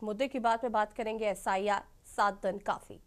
मुद्दे की बात में बात करेंगे एसआईआर 7 दिन काफी।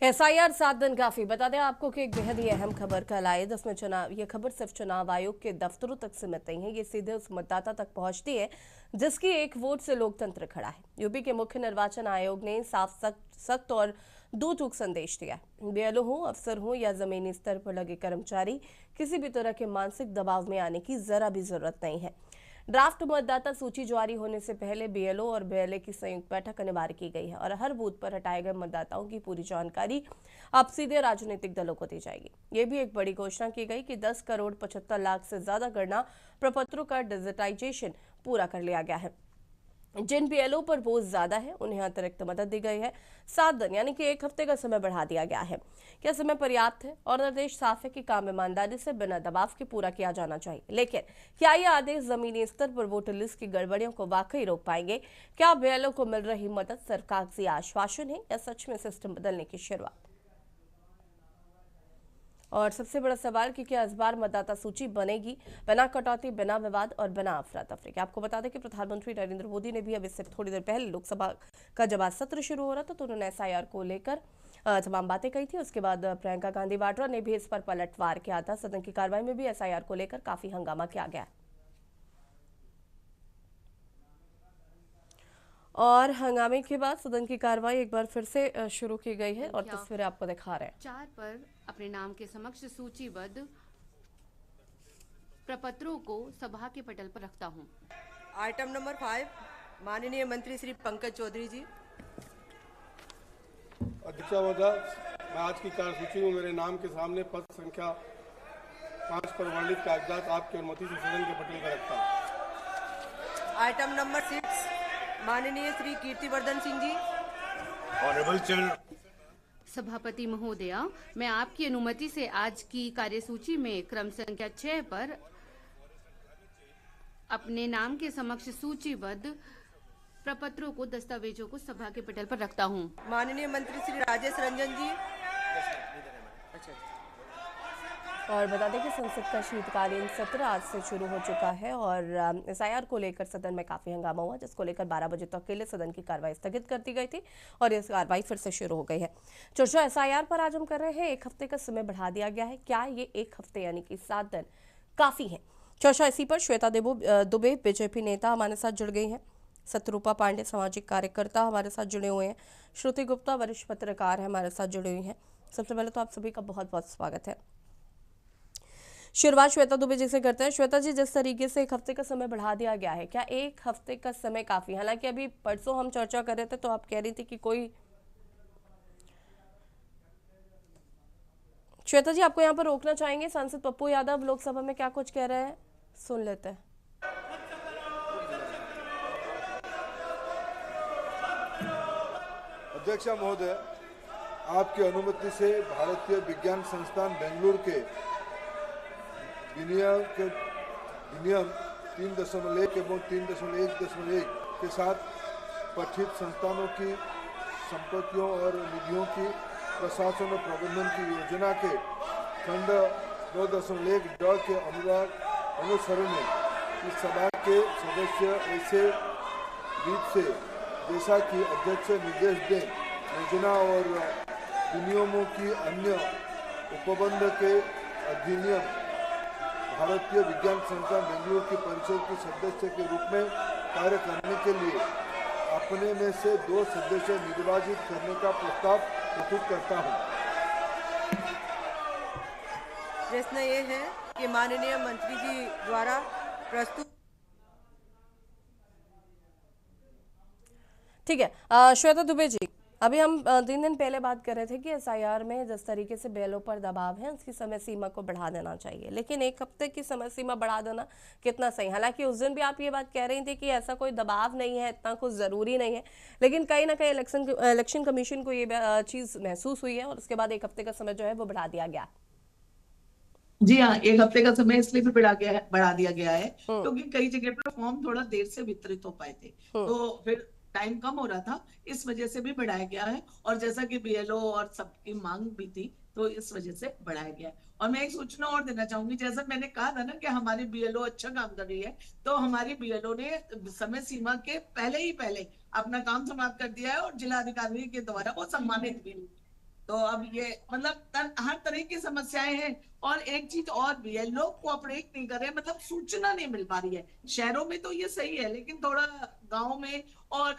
एसआईआर 7 दिन काफी। बता दें आपको कि एक बेहद ही अहम खबर कल आई, जिसमें ये खबर सिर्फ चुनाव आयोग के दफ्तरों तक सीमित नहीं है, ये सीधे उस मतदाता तक पहुंचती है जिसकी एक वोट से लोकतंत्र खड़ा है। यूपी के मुख्य निर्वाचन आयोग ने साफ सख्त और दो टूक संदेश दिया। बीएलओ हो, अफसर हो या जमीनी स्तर पर लगे कर्मचारी, किसी भी तरह के मानसिक दबाव में आने की जरा भी जरूरत नहीं है। ड्राफ्ट मतदाता सूची जारी होने से पहले बीएलओ और बीएलए की संयुक्त बैठक अनिवार्य की गई है और हर बूथ पर हटाए गए मतदाताओं की पूरी जानकारी अब सीधे राजनीतिक दलों को दी जाएगी। ये भी एक बड़ी घोषणा की गई कि 10 करोड़ 75 लाख से ज्यादा गणना प्रपत्रों का डिजिटाइजेशन पूरा कर लिया गया है। जिन बीएलओ पर बोझ ज्यादा है उन्हें अतिरिक्त मदद दी गई है। 7 दिन यानी कि 1 हफ्ते का समय बढ़ा दिया गया है। क्या समय पर्याप्त है? और निर्देश साफ है कि काम ईमानदारी से बिना दबाव के पूरा किया जाना चाहिए। लेकिन क्या ये आदेश जमीनी स्तर पर वोटर लिस्ट की गड़बड़ियों को वाकई रोक पाएंगे? क्या बीएलओ को मिल रही मदद सिर्फ कागजी आश्वासन है या सच में सिस्टम बदलने की शुरुआत? और सबसे बड़ा सवाल कि क्या इस बार मतदाता सूची बनेगी बिना कटौती, बिना विवाद और बिना अफरा तफरी के? आपको बता दें कि प्रधानमंत्री नरेंद्र मोदी ने भी अब इससे थोड़ी देर पहले लोकसभा का जब आज सत्र शुरू हो रहा था तो उन्होंने एसआईआर को लेकर तमाम बातें कही थी। उसके बाद प्रियंका गांधी वाड्रा ने भी इस पर पलटवार किया था। सदन की कार्रवाई में भी एसआईआर को लेकर काफी हंगामा किया गया। और हंगामे के बाद सदन की कार्रवाई एक बार फिर से शुरू की गई है और तस्वीरें आपको दिखा रहे हैं। 4 पर अपने नाम के समक्ष सूचीबद्ध प्रपत्रों को सभा के पटल पर रखता हूं। आइटम नंबर 5, माननीय मंत्री श्री पंकज चौधरी जी। अध्यक्ष महोदय, मैं आज की कार्यसूची में मेरे नाम के सामने पद संख्या 5 पर वर्णित कागजात आपकी अनुमति से सदन के पटल पर रखता हूं। आइटम नंबर 6, माननीय श्री कीर्तिवर्धन सिंह जी। ऑनरेबल चेयर, सभापति महोदया, मैं आपकी अनुमति से आज की कार्यसूची में क्रम संख्या 6 पर अपने नाम के समक्ष सूचीबद्ध प्रपत्रों को, दस्तावेजों को सभा के पटल पर रखता हूं। माननीय मंत्री श्री राजेश रंजन जी। और बता दें कि संसद का शीतकालीन सत्र आज से शुरू हो चुका है और एसआईआर को लेकर सदन में काफी हंगामा हुआ, जिसको लेकर 12 बजे तक के लिए सदन की कार्रवाई स्थगित कर दी गई थी और इस कार्रवाई फिर से शुरू हो गई है। चर्चा एसआईआर पर आज हम कर रहे हैं। 1 हफ्ते का समय बढ़ा दिया गया है। क्या ये 1 हफ्ते यानी कि 7 दिन काफी है? चर्चा इसी पर श्वेता दुबे बीजेपी नेता हमारे साथ जुड़ गई हैं। सत्यरूपा पांडे सामाजिक कार्यकर्ता हमारे साथ जुड़े हुए हैं। श्रुति गुप्ता वरिष्ठ पत्रकार है हमारे साथ जुड़े हुई हैं। सबसे पहले तो आप सभी का बहुत बहुत स्वागत है। शुरुआत श्वेता दुबे जी से करते हैं। श्वेता जी, जिस तरीके से 1 हफ्ते का समय बढ़ा दिया गया है, क्या 1 हफ्ते का समय काफी? हालांकि अभी परसों हम चर्चा कर रहे थे तो आप कह रही थी कि कोई, श्वेता जी आपको यहाँ पर रोकना चाहेंगे। सांसद पप्पू यादव लोकसभा में क्या कुछ कह रहे हैं, सुन लेते हैं। अध्यक्ष महोदय, आपकी अनुमति से भारतीय विज्ञान संस्थान बेंगलुरु के विनियम 3.1 एवं 3.1.1 के साथ पठित संस्थानों की संपत्तियों और निधियों की प्रशासन और प्रबंधन की योजना के खंड 2.1 के अनुसरण में इस सभा के सदस्य ऐसे रीत से जैसा कि अध्यक्ष निर्देश दें, योजना और विनियमों की अन्य उपबंध के अधिनियम भारतीय विज्ञान संस्थान बेंगलुरु की परिषद के सदस्य के रूप में कार्य करने के लिए अपने में से 2 सदस्य निर्वाचित करने का प्रस्ताव प्रस्तुत करता हूं। प्रश्न ये है कि माननीय मंत्री जी द्वारा प्रस्तुत। ठीक है श्वेता दुबे जी, अभी हम 3 दिन पहले बात कर रहे थे कि एसआईआर में जिस तरीके से बीएलओ पर दबाव है उसकी समय सीमा को बढ़ा देना चाहिए, लेकिन 1 हफ्ते की समय सीमा बढ़ा देना कितना सही? हालांकि उस दिन भी आप ये बात कह रही थी कि ऐसा कोई दबाव नहीं है, इतना कुछ जरूरी नहीं है, लेकिन कहीं ना कहीं इलेक्शन कमीशन को ये चीज महसूस हुई है और उसके बाद 1 हफ्ते का समय जो है वो बढ़ा दिया गया। जी हाँ, 1 हफ्ते का समय इसलिए भी बढ़ा दिया गया है हम्म। क्योंकि कई जगह पर फॉर्म थोड़ा देर से वितरित हो पाए थे, हम्म। तो फिर टाइम कम हो रहा था, इस वजह से भी बढ़ाया गया है। और जैसा कि बीएलओ और सबकी मांग भी थी, तो इस वजह से बढ़ाया गया है। और मैं एक सूचना और देना चाहूंगी, जैसा मैंने कहा था ना कि हमारी बीएलओ अच्छा काम कर रही है, तो हमारी बीएलओ ने समय सीमा के पहले अपना काम समाप्त कर दिया है और जिलाधिकारी के द्वारा वो सम्मानित भी हुई। तो अब ये मतलब हर तरह की समस्याएं हैं। और एक चीज और भी है, लोग कोऑपरेट नहीं कर रहे, मतलब सूचना नहीं मिल पा रही है। शहरों में तो ये सही है, लेकिन थोड़ा गांव में और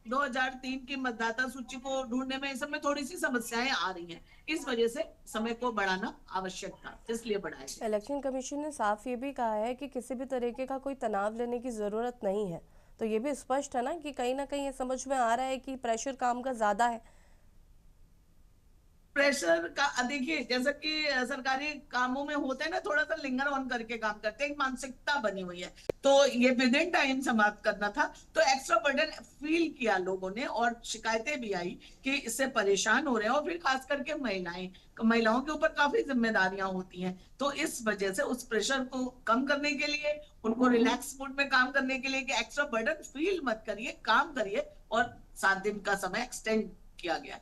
2003 की मतदाता सूची को ढूंढने में इस समय थोड़ी सी समस्याएं आ रही हैं। इस वजह से समय को बढ़ाना आवश्यक था, इसलिए बढ़ाया गया। इलेक्शन कमीशन ने साफ ये भी कहा है कि किसी भी तरीके का कोई तनाव लेने की ज़रूरत नहीं है। तो ये भी स्पष्ट है ना कि कहीं ना कहीं ये समझ में आ रहा है कि प्रेशर काम का ज़्यादा है। प्रेशर का देखिए, जैसा कि सरकारी कामों में होता है ना, थोड़ा सा लिंगर ऑन करके काम करते हैं, एक मानसिकता बनी हुई है। तो ये विद इन टाइम समाप्त करना था, तो एक्स्ट्रा बर्डन फील किया लोगों ने और शिकायतें भी आई कि इससे परेशान हो रहे हैं। और फिर खास करके महिलाओं के ऊपर काफी जिम्मेदारियां होती हैं, तो इस वजह से उस प्रेशर को कम करने के लिए, उनको रिलैक्स मूड में काम करने के लिए कि एक्स्ट्रा बर्डन फील मत करिए, काम करिए, और 7 दिन का समय एक्सटेंड किया गया।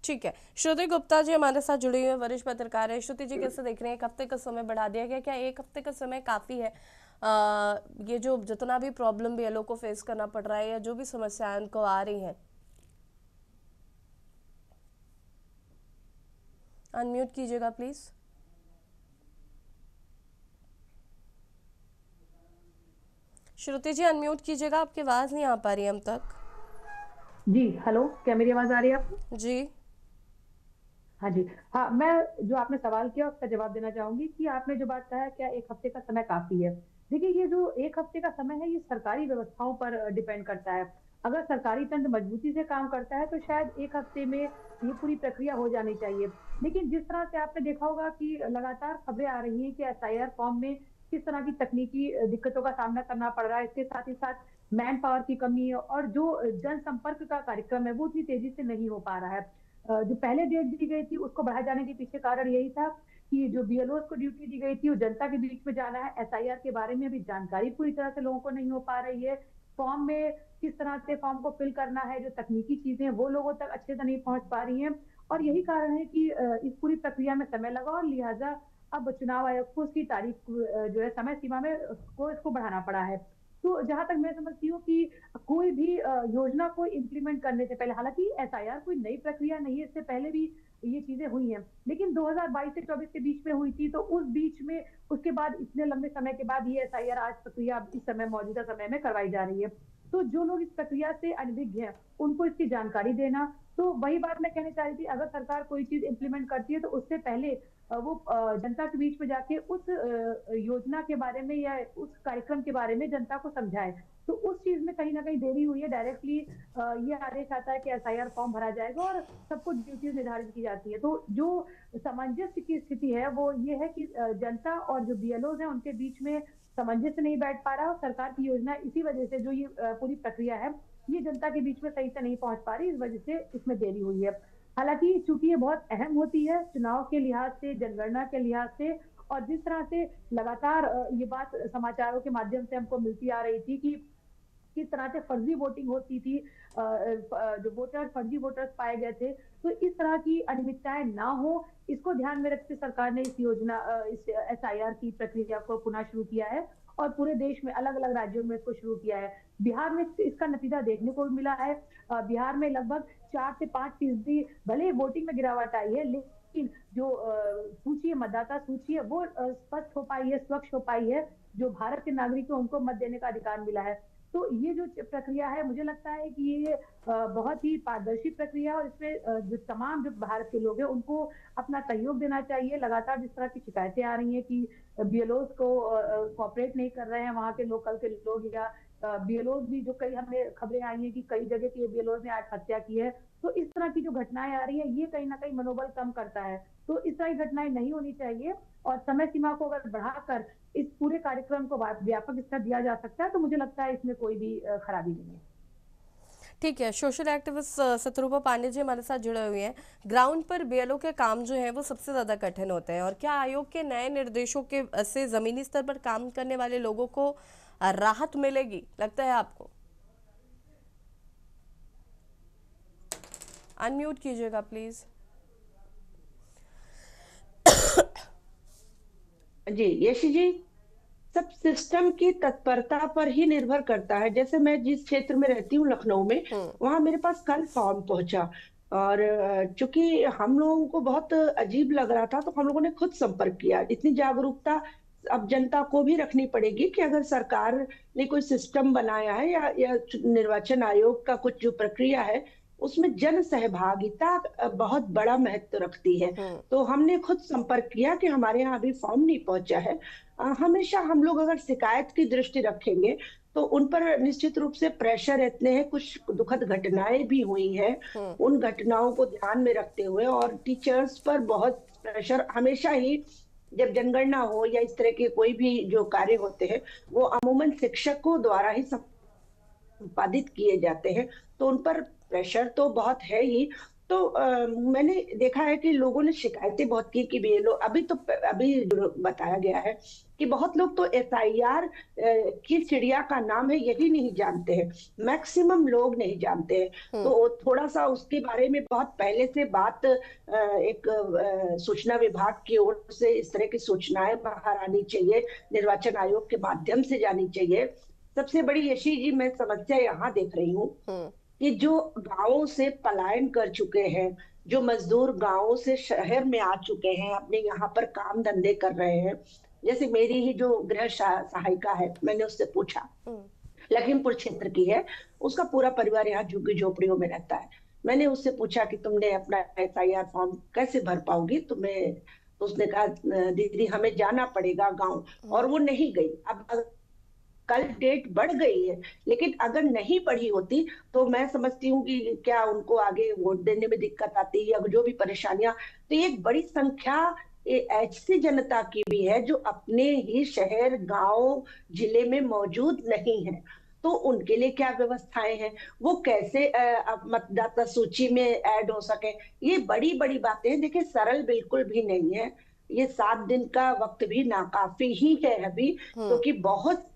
ठीक है। श्रुति गुप्ता जी हमारे साथ जुड़ी हुई है, वरिष्ठ पत्रकार है। श्रुति जी, कैसे देख रहे हैं, 1 हफ्ते का समय बढ़ा दिया गया, क्या 1 हफ्ते का समय काफी है? ये जो जितना भी प्रॉब्लम बीएलओ को फेस करना पड़ रहा है या जो भी समस्याएं उनको आ रही हैं। अनम्यूट कीजिएगा प्लीज। श्रुति जी अनम्यूट कीजिएगा, आपकी आवाज नहीं आ पा रही हम तक। जी हेलो, क्या मेरी आवाज आ रही है आपको? जी। हाँ जी। हाँ, मैं जो आपने सवाल किया उसका जवाब देना चाहूंगी कि आपने जो बात कहा है क्या 1 हफ्ते का समय काफी है। देखिए, ये जो 1 हफ्ते का समय है ये सरकारी व्यवस्थाओं पर डिपेंड करता है। अगर सरकारी तंत्र मजबूती से काम करता है तो शायद 1 हफ्ते में ये पूरी प्रक्रिया हो जानी चाहिए। लेकिन जिस तरह से आपने देखा होगा कि लगातार खबरें आ रही हैं कि एसआईआर फॉर्म में किस तरह की तकनीकी दिक्कतों का सामना करना पड़ रहा है, इसके साथ ही साथ मैन पावर की कमी है और जो जनसंपर्क का कार्यक्रम है वो उतनी तेजी से नहीं हो पा रहा है। जो पहले डेट दी गई थी उसको बढ़ाए जाने के पीछे कारण यही था कि जो बीएलओ को ड्यूटी दी गई थी वो जनता के बीच में जाना है। एसआईआर के बारे में अभी जानकारी पूरी तरह से लोगों को नहीं हो पा रही है। फॉर्म में किस तरह से फॉर्म को फिल करना है, जो तकनीकी चीजें वो लोगों तक अच्छे से नहीं पहुंच पा रही हैं। और यही कारण है कि इस पूरी प्रक्रिया में समय लगा और लिहाजा अब चुनाव आयोग को उसकी तारीख जो है समय सीमा में इसको बढ़ाना पड़ा है। तो जहां तक मैं समझती हूँ कि कोई भी योजना को इम्प्लीमेंट करने से पहले, हालांकि एसआईआर कोई नई प्रक्रिया नहीं है, इससे पहले भी ये चीजें हुई हैं, लेकिन 2022 से 24 के बीच में हुई थी, तो उस बीच में उसके बाद इतने लंबे समय के बाद ये एसआईआर आज प्रक्रिया इस समय मौजूदा समय में करवाई जा रही है। तो जो लोग इस प्रक्रिया से अनभिज्ञ हैं उनको इसकी जानकारी देना, तो वही बात मैं कहना चाह रही थी, अगर सरकार कोई चीज इम्प्लीमेंट करती है तो उससे पहले वो जनता के बीच में जाके उस योजना के बारे में या उस कार्यक्रम के बारे में जनता को समझाए। तो उस चीज में कहीं ना कहीं देरी हुई है। डायरेक्टली ये आदेश आता है कि एसआईआर फॉर्म भरा जाएगा और सबको ड्यूटीज निर्धारित की जाती है। तो जो सामंजस्य की स्थिति है वो ये है कि जनता और जो बीएलओ हैं उनके बीच में सामंजस्य नहीं बैठ पा रहा और सरकार की योजना इसी वजह से जो ये पूरी प्रक्रिया है ये जनता के बीच में सही से नहीं पहुंच पा रही, इस वजह से इसमें देरी हुई है। हालांकि चूंकि ये बहुत अहम होती है चुनाव के लिहाज से, जनगणना के लिहाज से, और जिस तरह से लगातार ये बात समाचारों के माध्यम से हमको मिलती आ रही थी कि किस तरह से फर्जी वोटिंग होती थी, जो फर्जी वोटर्स पाए गए थे, तो इस तरह की अनियमितताएं ना हो, इसको ध्यान में रखते सरकार ने इस एसआईआर की प्रक्रिया को पुनः शुरू किया है और पूरे देश में अलग अलग राज्यों में इसको शुरू किया है। बिहार में इसका नतीजा देखने को मिला है। बिहार में लगभग 4 से 5% भले वोटिंग में गिरावट आई है, लेकिन जो सूची है, मतदाता सूची है, वो स्पष्ट हो पाई है, स्वच्छ हो पाई है। जो भारत के नागरिक है उनको मत देने का अधिकार मिला है। तो ये जो प्रक्रिया है, मुझे लगता है कि ये बहुत ही पारदर्शी प्रक्रिया है और इसमें जो तमाम जो भारत के लोग हैं उनको अपना सहयोग देना चाहिए। लगातार जिस तरह की शिकायतें आ रही हैं कि बीएलओ को कोऑपरेट नहीं कर रहे हैं वहाँ के लोकल के लोग, या बीएलओ भी, जो कई हमें खबरें आई हैं कि कई जगह के बीएलओ ने आत्महत्या की है, तो इस तरह की जो घटनाएं आ रही है ये कहीं ना कहीं मनोबल कम करता है। तो इस तरह की घटनाएं नहीं होनी चाहिए और समय सीमा को अगर बढ़ाकर इस पूरे कार्यक्रम को व्यापक स्तर दिया जा सकता है तो मुझे लगता है इसमें कोई भी खराबी नहीं है। ठीक है, सोशल एक्टिविस्ट शत्रुपा पांडे जी हमारे साथ जुड़े हुए हैं। ग्राउंड पर बीएलओ के काम जो है वो सबसे ज़्यादा कठिन होते हैं, और क्या आयोग के नए निर्देशों के से ज़मीनी स्तर पर काम करने वाले लोगों को राहत मिलेगी, लगता है आपको? अनम्यूट कीजिएगा प्लीज़। जी यशी जी, सब सिस्टम की तत्परता पर ही निर्भर करता है। जैसे मैं जिस क्षेत्र में रहती हूँ लखनऊ में, वहां मेरे पास कल फॉर्म पहुंचा, और चूंकि हम लोगों को बहुत अजीब लग रहा था तो हम लोगों ने खुद संपर्क किया। इतनी जागरूकता अब जनता को भी रखनी पड़ेगी कि अगर सरकार ने कोई सिस्टम बनाया है या निर्वाचन आयोग का कुछ जो प्रक्रिया है उसमें जन सहभागिता बहुत बड़ा महत्व रखती है। तो हमने खुद संपर्क किया कि हमारे यहाँ अभी फॉर्म नहीं पहुंचा है। हमेशा हम लोग अगर शिकायत की दृष्टि रखेंगे तो उन पर निश्चित रूप से प्रेशर इतने हैं। कुछ दुखद घटनाएं भी हुई हैं, उन घटनाओं को ध्यान में रखते हुए, और टीचर्स पर बहुत प्रेशर हमेशा ही, जब जनगणना हो या इस तरह के कोई भी जो कार्य होते हैं वो अमूमन शिक्षकों द्वारा ही संपादित किए जाते हैं, तो उन पर प्रेशर तो बहुत है ही। तो मैंने देखा है कि लोगों ने शिकायतें बहुत की कि बीएलओ अभी जो बताया गया है कि बहुत लोग तो एसआईआर की चिड़िया का नाम है यही नहीं जानते हैं, मैक्सिमम लोग नहीं जानते हैं। तो थोड़ा सा उसके बारे में बहुत पहले से बात एक सूचना विभाग की ओर से इस तरह की सूचनाएं बाहर आनी चाहिए, निर्वाचन आयोग के माध्यम से जानी चाहिए। सबसे बड़ी यशी जी मैं समस्या यहाँ देख रही हूँ कि जो गांवों से पलायन कर चुके हैं, जो मजदूर गांवों से शहर में आ चुके हैं, अपने यहाँ पर काम धंधे कर रहे हैं। जैसे मेरी ही जो गृह सहायिका है, मैंने उससे पूछा, लखीमपुर क्षेत्र की है, उसका पूरा परिवार यहाँ झुग्गी झोपड़ियों में रहता है। मैंने उससे पूछा कि तुमने अपना एसआईआर फॉर्म कैसे भर पाओगी तुम्हें, तो उसने कहा दीदी हमें जाना पड़ेगा गाँव, और वो नहीं गई। अब कल डेट बढ़ गई है, लेकिन अगर नहीं बढ़ी होती तो मैं समझती हूँ कि क्या उनको आगे वोट देने में दिक्कत आती या जो भी परेशानियां। तो एक बड़ी संख्या ऐसी जनता की भी है जो अपने ही शहर, गांव, जिले में मौजूद नहीं है। तो उनके लिए क्या व्यवस्थाएं हैं, वो कैसे मतदाता सूची में ऐड हो सके, ये बड़ी बड़ी बातें हैं। देखिए सरल बिल्कुल भी नहीं है, ये 7 दिन का वक्त भी नाकाफी ही है अभी, क्योंकि बहुत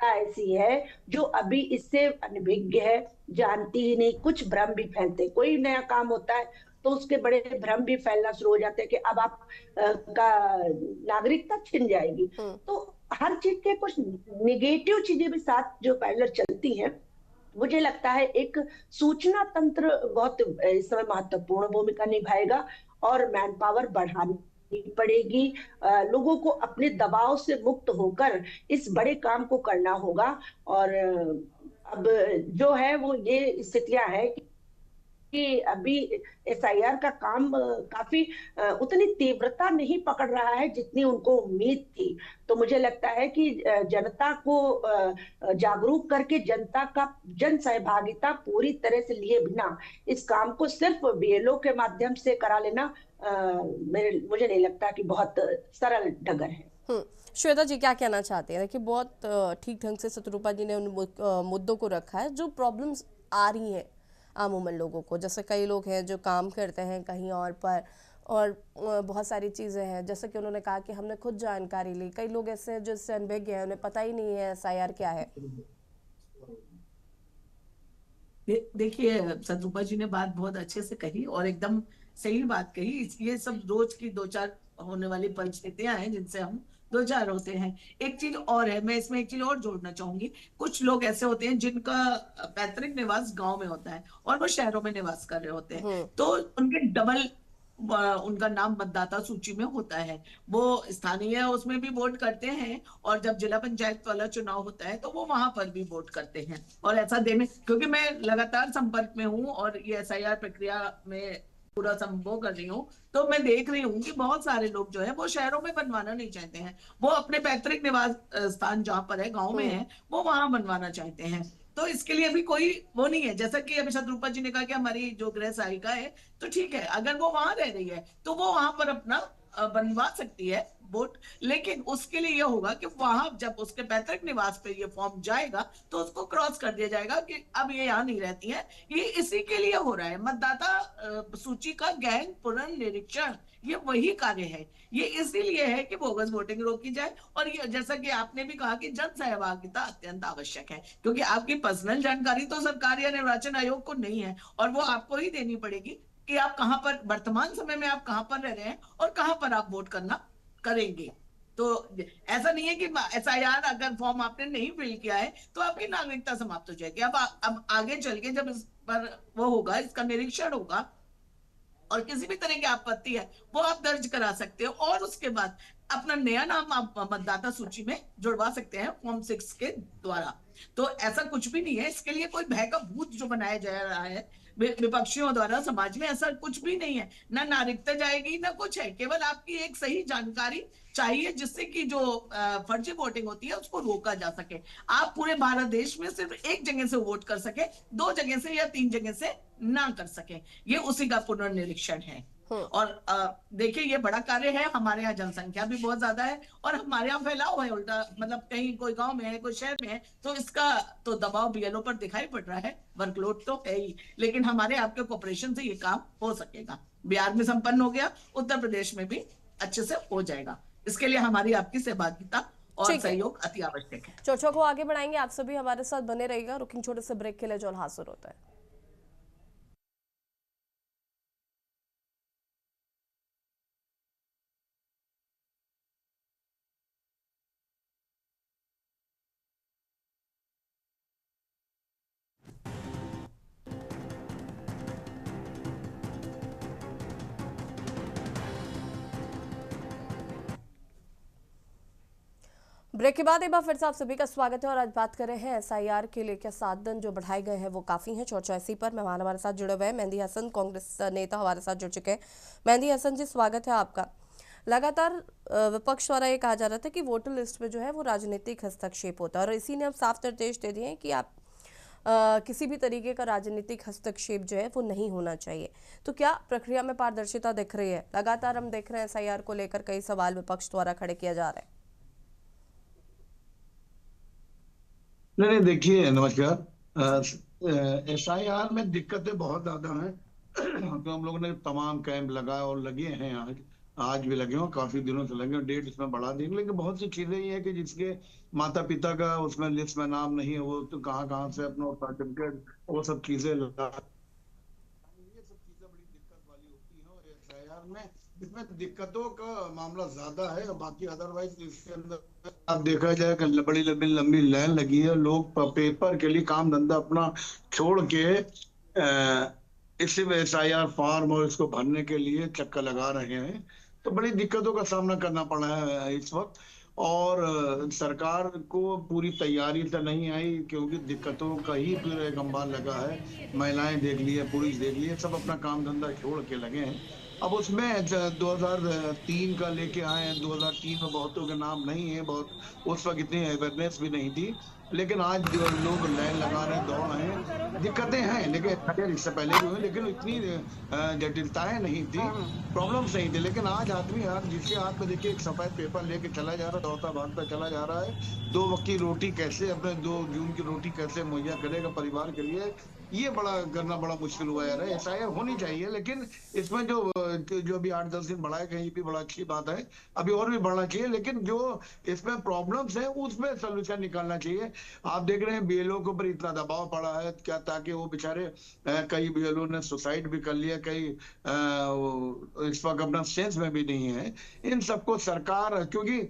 ऐसी है जो अभी इससे अनभिज्ञ है, जानती ही नहीं। कुछ भ्रम भी फैलते, कोई नया काम होता है तो उसके बड़े भ्रम भी फैलना शुरू हो जाते हैं कि अब आप का नागरिकता छिन जाएगी। तो हर चीज के कुछ निगेटिव चीजें भी साथ जो पैरेलल चलती हैं। मुझे लगता है एक सूचना तंत्र बहुत इस समय महत्वपूर्ण भूमिका निभाएगा, और मैन पावर बढ़ानी पड़ेगी। लोगों को अपने दबाव से मुक्त होकर इस बड़े काम को करना होगा। और अब जो है वो ये स्थितियां है कि अभी एसआईआर का काम काफी उतनी तीव्रता नहीं पकड़ रहा है जितनी उनको उम्मीद थी। तो मुझे लगता है कि जनता को जागरूक करके जनता का जन सहभागिता पूरी तरह से लिए बिना इस काम को सिर्फ बीएलओ के माध्यम से करा लेना मुझे नहीं लगता कि बहुत सरल डगर है। श्वेता जी क्या कहना चाहते हैं? देखिए बहुत ठीक ढंग से शत्रुपा जी ने उन मुद्दों को रखा है जो प्रॉब्लम्स आ रही हैं आमूमन लोगों को। जैसे कई लोग हैं जो काम करते हैं कहीं और पर, और बहुत सारी चीज़ें हैं जैसे कि उन्होंने कहा कि हमने खुद जानकारी ली। कई लोग ऐसे हैं जो इससे अनभिज्ञ हैं, उन्हें पता ही नहीं है एसआईआर क्या है। देखिए शत्रुपा जी ने बात बहुत अच्छे से कही और एकदम सही बात कही। ये सब रोज की 2-4 होने वाली परिस्थितियां हैं जिनसे हम 2-4 होते हैं। एक चीज और है, मैं इसमें एक चीज और जोड़ना चाहूंगी। कुछ लोग ऐसे होते हैं जिनका पैतृक निवास गांव में होता है और वो शहरों में निवास कर रहे होते हैं, तो उनके डबल उनका नाम मतदाता सूची में होता है। वो स्थानीय उसमें भी वोट करते हैं और जब जिला पंचायत वाला चुनाव होता है तो वो वहां पर भी वोट करते हैं। और ऐसा देने, क्योंकि मैं लगातार संपर्क में हूँ और ये एसआईआर प्रक्रिया में पूरा संभव कर रही हूँ, तो मैं देख रही हूँ कि बहुत सारे लोग जो है वो शहरों में बनवाना नहीं चाहते हैं। वो अपने पैतृक निवास स्थान जहाँ पर है, गाँव में है, वो वहां बनवाना चाहते हैं। तो इसके लिए अभी कोई वो नहीं है। जैसा कि अभी शत्रुपा जी ने कहा कि हमारी जो गृह सहायिका है, तो ठीक है, अगर वो वहां रह रही है तो वो वहां पर अपना बनवा सकती है वोट, लेकिन उसके लिए यह होगा कि वहां जब उसके पैतृक निवास पे ये फॉर्म जाएगा तो उसको क्रॉस कर दिया जाएगा कि अब ये यहाँ नहीं रहती है। ये इसी के लिए हो रहा है, मतदाता सूची का गहन पुनर्निरीक्षण, ये वही कार्य है। ये इसीलिए है कि बोगस वोटिंग रोकी जाए। और ये जैसा कि आपने भी कहा कि जन सहभागिता अत्यंत आवश्यक है, क्योंकि आपकी पर्सनल जानकारी तो सरकार या निर्वाचन आयोग को नहीं है, और वो आपको ही देनी पड़ेगी कि आप कहां पर वर्तमान समय में आप कहां पर रह रहे हैं और कहां पर आप वोट करना करेंगे। तो ऐसा नहीं है कि एसआईआर अगर फॉर्म आपने नहीं फिल किया है तो आपकी नागरिकता समाप्त हो जाएगी। अब आगे चल के जब इस पर वो होगा, इसका निरीक्षण होगा और किसी भी तरह की आपत्ति है वो आप दर्ज करा सकते हो, और उसके बाद अपना नया नाम आप मतदाता सूची में जुड़वा सकते हैं फॉर्म 6 के द्वारा। तो ऐसा कुछ भी नहीं है, इसके लिए कोई भय का भूत जो बनाया जा रहा है विपक्षियों द्वारा समाज में, ऐसा कुछ भी नहीं है। ना नागरिकता जाएगी ना कुछ है, केवल आपकी एक सही जानकारी चाहिए जिससे कि जो फर्जी वोटिंग होती है उसको रोका जा सके। आप पूरे भारत देश में सिर्फ एक जगह से वोट कर सके, 2 जगह से या 3 जगह से ना कर सके, ये उसी का पुनर्निरीक्षण है। और देखिए ये बड़ा कार्य है, हमारे यहाँ जनसंख्या भी बहुत ज्यादा है और हमारे यहाँ फैलाव है उल्टा, मतलब कहीं कोई गांव में है कोई शहर में है तो इसका तो दबाव बीएलओ पर दिखाई पड़ रहा है, वर्कलोड तो है ही, लेकिन हमारे आपके कोऑपरेशन से ये काम हो सकेगा। बिहार में संपन्न हो गया, उत्तर प्रदेश में भी अच्छे से हो जाएगा। इसके लिए हमारी आपकी सहभागिता और सहयोग अति आवश्यक है। चर्चा को आगे बढ़ाएंगे, आप सभी हमारे साथ बने रहिएगा। रुकिंग छोटे से ब्रेक के लिए जो हासिल होता है। ब्रेक के बाद एक बार फिर से आप सभी का स्वागत है और आज बात कर रहे हैं एसआईआर के लिए क्या साधन जो बढ़ाए गए हैं वो काफ़ी हैं। चर्चा इसी पर मेहमान हमारे साथ जुड़े हुए हैं। मेहंदी हसन कांग्रेस नेता हमारे साथ जुड़ चुके हैं। मेहंदी हसन जी, स्वागत है आपका। लगातार विपक्ष द्वारा ये कहा जा रहा था कि वोटर लिस्ट में जो है वो राजनीतिक हस्तक्षेप होता है और इसी ने अब साफ निर्देश दे दिए हैं कि आप किसी भी तरीके का राजनीतिक हस्तक्षेप जो है वो नहीं होना चाहिए। तो क्या प्रक्रिया में पारदर्शिता दिख रही है? लगातार हम देख रहे हैं एसआईआर को लेकर कई सवाल विपक्ष द्वारा खड़े किया जा रहे हैं। नहीं देखिए, नमस्कार। एसआईआर में दिक्कतें बहुत ज्यादा हैं। तो हम लोगों ने तमाम कैंप लगाए और लगे हैं, आज भी लगे हो, काफी दिनों से लगे, डेट इसमें बढ़ा देंगे। लेकिन बहुत सी चीजें ये है कि जिसके माता पिता का उसमें लिस्ट में नाम नहीं है वो तो कहाँ से अपना सर्टिफिकेट वो सब चीजें लगा, ये सब चीजें बड़ी दिक्कत वाली होती है। और एसआईआर में इसमें दिक्कतों का मामला ज्यादा है। बाकी अदरवाइज इसके अंदर आप देखा जाए कि बड़ी लंबी लाइन लगी है, लोग पेपर के लिए काम धंधा अपना छोड़ के इसी में एसआईआर फॉर्म और इसको भरने के लिए चक्कर लगा रहे हैं। तो बड़ी दिक्कतों का सामना करना पड़ा है इस वक्त। और सरकार को पूरी तैयारी से नहीं आई, क्योंकि दिक्कतों का ही फिर एक अंबार लगा है। महिलाएं देख लिए, पुरुष देख लिए, सब अपना काम धंधा छोड़ के लगे हैं। अब उसमें 2003 का लेके आए हैं। 2003 में बहुतों के नाम नहीं है, बहुत उस वक्त इतनी अवेयरनेस भी नहीं थी। लेकिन आज जो लोग लाइन लगा रहे हैं, दौड़ रहे हैं, दिक्कतें हैं, लेकिन इससे पहले भी हुई, लेकिन इतनी जटिलताएं नहीं थी, प्रॉब्लम्स नहीं थी। लेकिन आज आदमी जिसके हाथ में देखिए एक सफेद पेपर लेके चला जा रहा है, दौड़ता भागता चला जा रहा है, 2 वक्त की रोटी कैसे, अपने 2 जून की रोटी कैसे मुहैया करेगा परिवार के लिए, ये करना बड़ा मुश्किल हुआ यार। एसआईआर होनी चाहिए, लेकिन इसमें जो अभी 8-10 दिन बढ़ाए गए, ये भी बड़ा अच्छी बात है, अभी और भी बढ़ना चाहिए। लेकिन जो इसमें प्रॉब्लम्स है उसमें सोल्यूशन निकालना चाहिए। आप देख रहे हैं बीएलओ के ऊपर इतना दबाव पड़ा है क्या, ताकि वो बेचारे, कई बीएलओ ने सुसाइड भी कर लिया, कई इस वक्त अपना सेंस में भी नहीं है। इन सबको सरकार, क्योंकि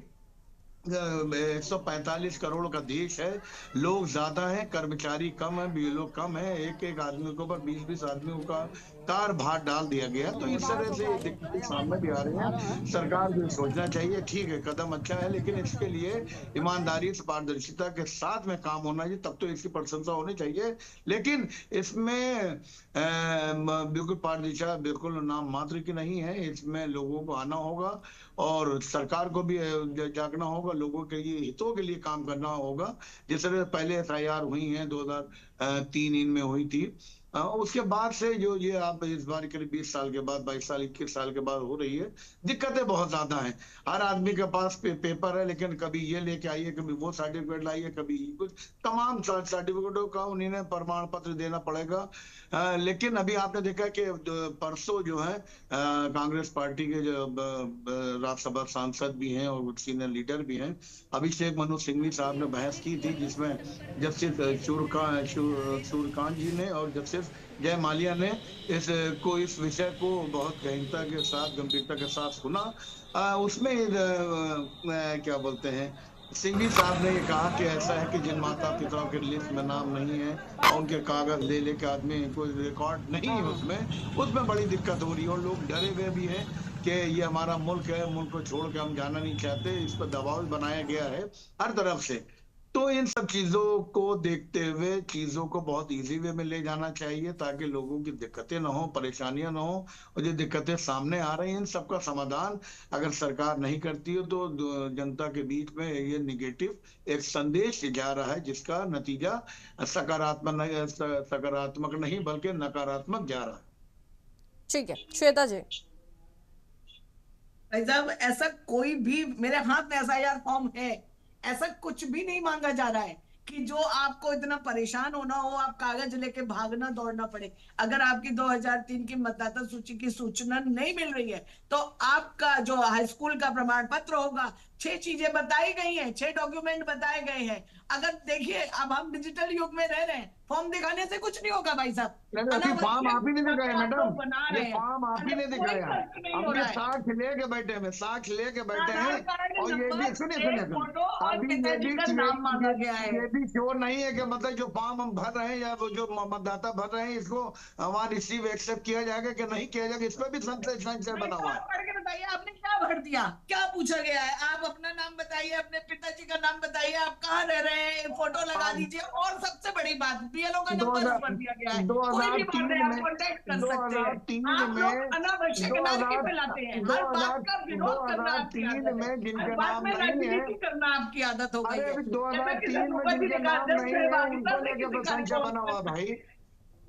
145 करोड़ का देश है, लोग ज्यादा हैं, कर्मचारी कम है, बीएलओ कम है, एक आदमी के ऊपर 20-20 आदमियों का तार भार डाल दिया गया। तो इस तरह से दिक्कतें सामने भी आ रही हैं। सरकार को सोचना चाहिए, ठीक है कदम अच्छा है, लेकिन इसके लिए ईमानदारी से पारदर्शिता के साथ में काम होना चाहिए, तब तो इसकी प्रशंसा होनी चाहिए। लेकिन इसमें बिल्कुल पारदर्शिता बिल्कुल नाम मात्र की नहीं है। इसमें लोगों को आना होगा और सरकार को भी जागना होगा, लोगों के लिए हितों के लिए काम करना होगा। जिस तरह पहले एसआईआर हुई है 2003 इनमें हुई थी, उसके बाद से जो ये आप इस बार करीब 20 साल के बाद, 22 साल, 21 साल के बाद हो रही है, दिक्कतें बहुत ज्यादा हैं। हर आदमी के पास पेपर है, लेकिन कभी ये लेके आइए, कभी वो सर्टिफिकेट लाइए, कभी कुछ, तमाम सर्टिफिकेटों का उन्हें प्रमाण पत्र देना पड़ेगा। लेकिन अभी आपने देखा कि परसों जो है कांग्रेस पार्टी के जो राज्यसभा सांसद भी हैं और सीनियर लीडर भी हैं, अभिषेक मनु सिंघवी साहब ने बहस की थी, जिसमें जस्टिस सूर्यकांत जी ने और जस्टिस जय माल्या ने इस विषय को बहुत गंभीरता के साथ सुना। उसमें क्या बोलते हैं, सिंघवी साहब ने ये कहा कि ऐसा है कि जिन माता पिताओं के लिस्ट में नाम नहीं है और उनके कागज ले लेके आदमी कोई रिकॉर्ड नहीं है उसमें बड़ी दिक्कत हो रही है, और लोग डरे हुए भी हैं कि ये हमारा मुल्क है, मुल्क को छोड़ के हम जाना नहीं चाहते। इस पर दबाव बनाया गया है हर तरफ से। तो इन सब चीजों को देखते हुए चीजों को बहुत इजी वे में ले जाना चाहिए, ताकि लोगों की दिक्कतें ना हो, परेशानियां ना हो। और जो दिक्कतें सामने आ रही हैं, इन सबका समाधान अगर सरकार नहीं करती है, तो जनता के बीच में ये निगेटिव एक संदेश जा रहा है, जिसका नतीजा सकारात्मक नहीं बल्कि नकारात्मक जा रहा है। ठीक है, श्वेता जी। भाई साहब, ऐसा कोई भी, मेरे हाथ में SIR फॉर्म है, ऐसा कुछ भी नहीं मांगा जा रहा है कि जो आपको इतना परेशान होना हो, आप कागज लेके भागना दौड़ना पड़े। अगर आपकी 2003 की मतदाता सूची की सूचना नहीं मिल रही है, तो आपका जो हाई स्कूल का प्रमाण पत्र होगा, 6 चीजें बताई गई हैं, 6 डॉक्यूमेंट बताए गए हैं। अगर देखिए, अब हम डिजिटल युग में रह रहे हैं, फॉर्म दिखाने से कुछ नहीं होगा भाई साहब। फॉर्म आप ही नहीं दिखाया मैडम, ये फॉर्म आप ही नहीं दिखाया, अपने साथ लेके बैठे हैं, साथ लेके बैठे हैं। और ये भी सुनिए अभी ये भी श्योर नहीं है कि मतलब जो फॉर्म हम भर रहे हैं या वो जो मतदाता भर रहे हैं, इसको हमारा रिसीव एक्सेप्ट किया जाएगा कि नहीं किया जाएगा, इस पर भी संशय बना हुआ है। बताइए आपने क्या भर दिया, क्या पूछा गया है? आप अपना नाम बताइए, अपने पिताजी का नाम बताइए, आप कहाँ रह रहे हैं, फोटो लगा दीजिए। और सबसे बड़ी बात, BLO का नंबर भर दिया गया है, कोई भी बात है आप कॉन्टेक्ट कर सकते हैं। आप लोग अनावश्यक नाटकी फैलाते हैं, हर बात का विरोध करना आपकी आदत है, हर बात में राजनीति करना आपकी आदत हो गई है। 2003 में जिनके नाम नहीं है उनको लेके संशय बना हुआ भाई।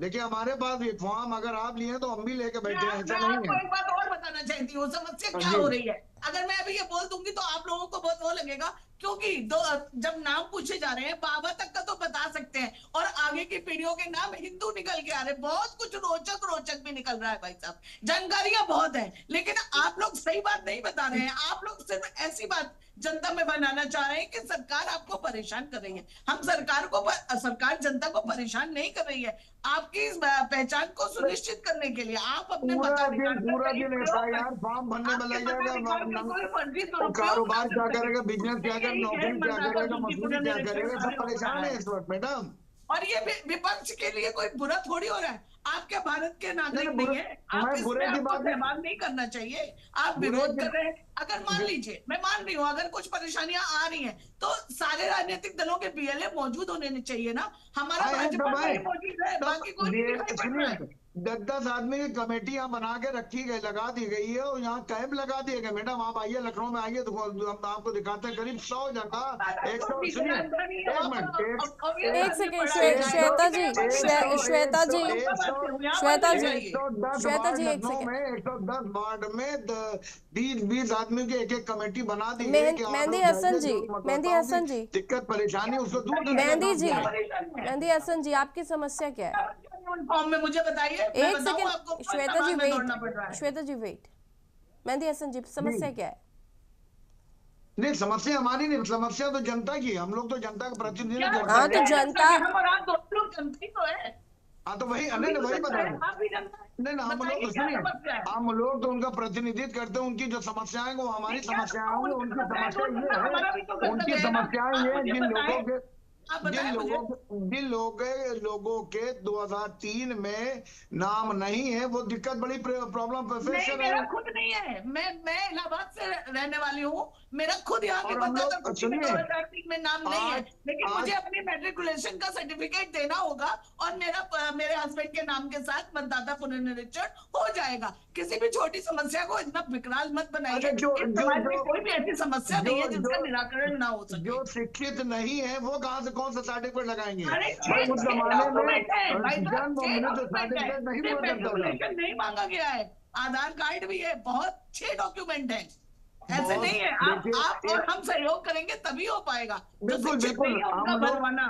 देखिए, हमारे पास ये फॉर्म अगर आप लिए तो हम भी लेके बैठे हैं, ऐसा नहीं है। एक बात और बताना चाहती हूँ, समस्या क्या हो रही है। अगर मैं अभी ये बोल दूंगी तो आप लोगों को बहुत वो लगेगा, क्योंकि जब नाम पूछे जा रहे हैं, बाबा तक का तो बता सकते हैं, और आगे की पीढ़ियों के नाम हिंदू निकल के आ रहे हैं। बहुत कुछ रोचक भी निकल रहा है भाई साहब, जानकारियां बहुत है, लेकिन आप लोग सही बात नहीं बता रहे हैं। आप लोग सिर्फ ऐसी बात जनता में बनाना चाह रहे हैं कि सरकार आपको परेशान कर रही है। हम सरकार जनता को परेशान नहीं कर रही है। आपकी इस पहचान को सुनिश्चित करने के लिए आप अपने पूरा दिन SIR फॉर्म भरने में लग जाएगा, कारोबार क्या करेगा, बिजनेस क्या करेगा, नौकरी क्या करेगा, मजदूरी क्या करेगा, सब परेशान है इस वक्त मैडम। और ये विपक्ष के लिए कोई बुरा थोड़ी हो रहा है। आप क्या भारत के नागरिक नहीं है? आप इसमें आपको सहमान नहीं करना चाहिए। आप विरोध कर रहे हैं। अगर मान लीजिए, मैं मान रही हूँ, अगर कुछ परेशानियां आ रही हैं, तो सारे राजनीतिक दलों के BLA मौजूद होने चाहिए ना। हमारा भाजपा मौजूद है, बाकी कोई नहीं दिखाई पड़ रहा है। 10 आदमी की कमेटी यहाँ बना के लगा दी गई है, और यहाँ कैंप लगा दिए गए। मैडम आप आइए, लखनऊ में आइए, तो हम आपको दिखाते हैं करीब 100 जगह, 100 सुनिए, एक सेकेंड श्वेता जी, श्वेता जी, एक सेकेंड। 110 वार्ड में 20 आदमी की एक कमेटी बना दी। मेहंदी हसन जी, दिक्कत परेशानी उसको दूर। मेहंदी हसन जी, आपकी समस्या क्या है? फॉर्म में मुझे बताइए। एक सेकंड श्वेता जी वेट। मेहंदी हसन जी, समस्या क्या है? नहीं, समस्या हमारी नहीं, समस्या तो जनता की है। हम लोग तो जनता का प्रतिनिधित्व करते हैं। हाँ, तो जनता, हम और आप दोनों लोग जनता ही तो है। हाँ, तो वही वही बता रहे हैं। नहीं, हम लोग तो सुनिए, हम लोग तो उनका प्रतिनिधित्व करते हैं। उनकी जो समस्याएं वो हमारी समस्याएं होंगी। उनकी समस्या ये है, उनकी समस्याएं ये जिन लोगों के 2003 में नाम नहीं है, वो दिक्कत बड़ी प्रॉब्लम प्रोफेसर है। मेरा खुद नहीं है, मैं इलाहाबाद से रहने वाली हूँ। मेरा खुद यहाँ के मतदाता सूची में 2003 में नाम नहीं है, लेकिन मुझे अपनी मैट्रिकुलेशन का सर्टिफिकेट देना होगा, और मेरे हस्बैंड के नाम के साथ मतदाता पुनर्निरीक्षण हो जाएगा। किसी भी छोटी समस्या को इतना विकराल मत बनाइए। कोई भी ऐसी समस्या नहीं है जिसका निराकरण ना हो सके। जो शिक्षित नहीं है वो कहाँ से कौन सा सर्टिफिकेट लगाएंगे? अरे भाई उस जमाने में जन्म मृत्यु डॉक्यूमेंट है, सर्टिफिकेट नहीं सिर्फ हुआ करता था। मेट्रिकुलेशन नहीं मांगा गया है, आधार कार्ड भी है, बहुत 6 डॉक्यूमेंट है। ऐसे नहीं है, आप और हम सहयोग करेंगे तभी हो पाएगा। जो बिल्कुल शिक्षित नहीं है उनका भरवाना।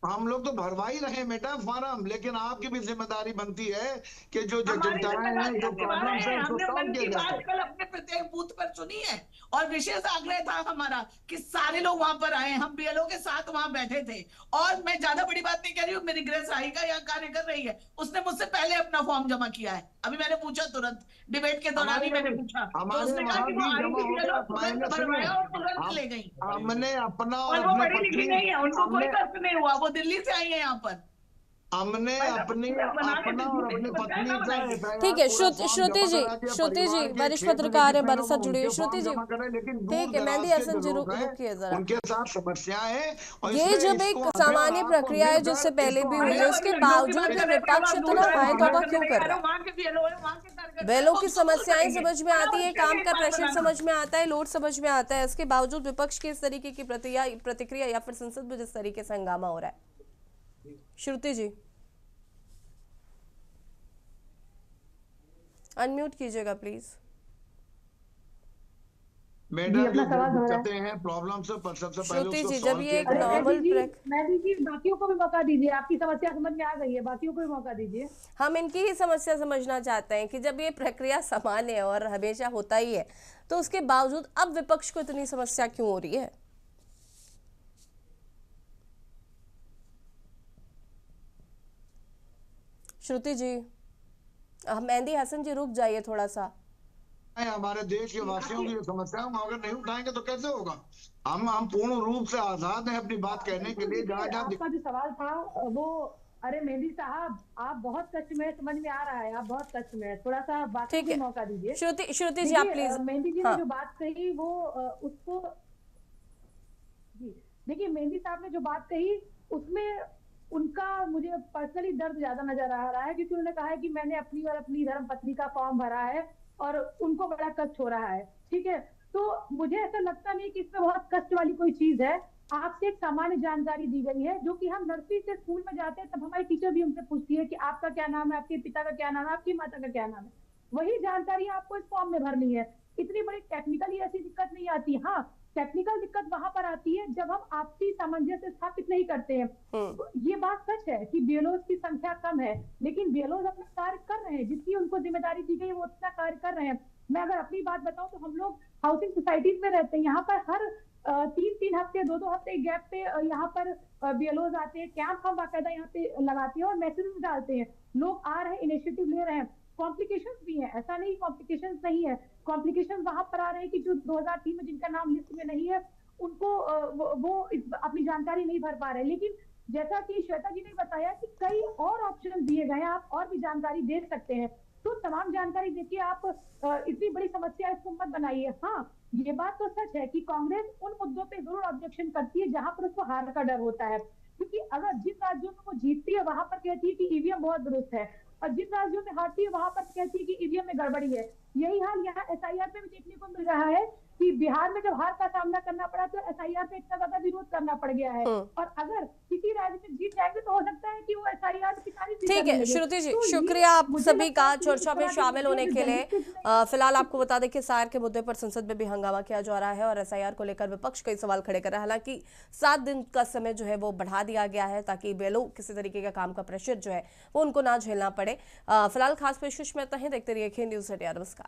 हम लोग तो भरवा ही रहे बेटा फॉर्म, लेकिन आपकी भी जिम्मेदारी बनती है कि जो हमारी जनताएं हैं, जो जिम्मेदारियां निभा रहे प्रॉब्लम्स हैं। हैं उसको हमने सॉल्व मन की किया बात जाए। कल अपने प्रत्येक बूथ पर सुनी है और विशेष आग्रह था हमारा कि सारे लोग वहां पर आए। हम बीएलओ के साथ वहां बैठे थे और मैं ज्यादा बड़ी बात नहीं कह रही हूँ, मेरी गृह सहायिका यहाँ कार्य कर रही है, उसने मुझसे पहले अपना फॉर्म जमा किया है। अभी मैंने पूछा तुरंत डिबेट के दौरान ही मैंने पूछा, तो उसने कहा कि वो आई थी बीएलओ, तुरंत भरवाया और तुरंत ले गई। हमने अपना और वो पढ़ी लिखी नहीं है, उनको कोई कष्ट नहीं हुआ, वो दिल्ली से आई है यहाँ पर। हमने अपना और अपनी पत्नी का ठीक है श्रुति जी वरिष्ठ पत्रकार है हमारे साथ जुड़ी हुई। श्रुति जी ठीक है, मेहंदी हसन जी रुकिए जरा। उनके साथ समस्याएं हैं। ये जब एक सामान्य प्रक्रिया है जिससे पहले भी हुई है, उसके बावजूद भी विपक्ष इतना हाय तौबा क्यों कर रहा है? बेलों की समस्याएं समझ में आती है, काम का प्रेशर समझ में आता है, लोड समझ में आता है, इसके बावजूद विपक्ष की इस तरीके की प्रतिक्रिया या फिर संसद में जिस तरीके से हंगामा हो रहा है। श्रुति जी अनम्यूट कीजिएगा प्लीज। मैडम जो दिक्कतें हैं, प्रॉब्लम्स है, पर सबसे पहले श्रुति उसको जी जब सॉल्व ये एक किया जाए। नॉर्मल मैं जी बाकियों को भी मौका दीजिए, आपकी समस्या समझ में आ गई है, बाकियों को भी मौका दीजिए। हम इनकी ही समस्या समझना चाहते हैं कि जब ये प्रक्रिया सामान्य है और हमेशा होता ही है, तो उसके बावजूद अब विपक्ष को इतनी समस्या क्यों हो रही है? श्रुति जी मेहंदी हसन जी रुक जाइए थोड़ा सा। हमारे देश के वासियों की समस्याओं को अगर नहीं उठाएंगे तो कैसे होगा? हम पूर्ण रूप से आजाद हैं अपनी बात कहने के लिए। जहाँ आपका जो सवाल था वो, अरे मेहंदी साहब आप बहुत कष्ट में, समझ में आ रहा है, आप बहुत कष्ट में, थोड़ा सा बात को मौका दीजिए। श्रुति जी आप प्लीज। मेहंदी जी ने जो बात कही वो उसको जी देखिए, मेहंदी साहब ने जो बात कही उसमें उनका मुझे पर्सनली दर्द ज्यादा नजर आ रहा है, क्योंकि उन्होंने कहा है कि मैंने अपनी और अपनी धर्म पत्नी का फॉर्म भरा है और उनको बड़ा कष्ट हो रहा है। ठीक है, तो मुझे ऐसा लगता नहीं कि इसमें बहुत कष्ट वाली कोई चीज है। आपसे एक सामान्य जानकारी दी गई है, जो कि हम नर्सरी से स्कूल में जाते हैं तब हमारी टीचर भी हमसे पूछती है कि आपका क्या नाम है, आपके पिता का क्या नाम है, आपकी माता का क्या नाम है। वही जानकारी आपको इस फॉर्म में भरनी है। इतनी बड़ी टेक्निकली ऐसी दिक्कत नहीं आती। हाँ, टेक्निकल दिक्कत वहां पर आती है जब हम आपसी सामंजस्य स्थापित नहीं करते हैं। तो ये बात सच है कि बीएलओ की संख्या कम है, लेकिन बीएलओ अपना कार्य कर रहे हैं, जितनी उनको जिम्मेदारी दी गई है वो उतना कार्य कर रहे हैं। मैं अगर अपनी बात बताऊं तो हम लोग हाउसिंग सोसाइटीज में रहते हैं, यहाँ पर हर 3-3 हफ्ते 2-2 हफ्ते गैप पे यहाँ पर बीएलओ आते हैं, कैंप हम बाकायदा यहाँ पे लगाते हैं और मैसेज डालते हैं। लोग आ रहे हैं, इनिशिएटिव ले रहे हैं। कॉम्प्लिकेशंस भी है, ऐसा नहीं कॉम्प्लिकेशंस नहीं है। कॉम्प्लिकेशंस वहां पर आ रहे हैं कि जो 2003 में जिनका नाम लिस्ट में नहीं है उनको वो अपनी जानकारी नहीं भर पा रहे। लेकिन जैसा कि श्वेता जी ने बताया कि कई और ऑप्शन दिए गए हैं, आप और भी जानकारी दे सकते हैं। तो तमाम जानकारी देखिए, आप इतनी बड़ी समस्या इसको मत बनाइए। हाँ, ये बात तो सच है कि कांग्रेस उन मुद्दों पे जरूर ऑब्जेक्शन करती है जहां पर उसको हार का डर होता है, क्योंकि अगर जिन राज्यों में वो जीतती है वहां पर कहती है कि ईवीएम बहुत दुरुस्त है, और जिन राज्यों में हारती है वहां पर कहती है कि ईवीएम में गड़बड़ी है। यही हाल यहाँ एसआईआर पे भी देखने को मिल रहा है कि बिहार में जब हार का सामना करना पड़ा तो एसआईआर पे इतना ज्यादा विरोध करना पड़ गया है, और अगर किसी राज्य में जीत जाएंगे तो हो सकता है कि वो एसआईआर की सारी। ठीक है श्रुति जी, शुक्रिया आप सभी का चर्चा में शामिल होने के लिए। फिलहाल आपको बता दें कि एसआईआर के मुद्दे पर संसद में भी हंगामा किया जा रहा है और एसआईआर को लेकर विपक्ष कई सवाल खड़े कर रहा है। हालांकि 7 दिन का समय जो है वो बढ़ा दिया गया है ताकि बेलो किसी तरीके का काम का प्रेशर जो है वो उनको ना झेलना पड़े। फिलहाल खास पेशकश में इतना ही। देखते रहिए K News India। नमस्कार।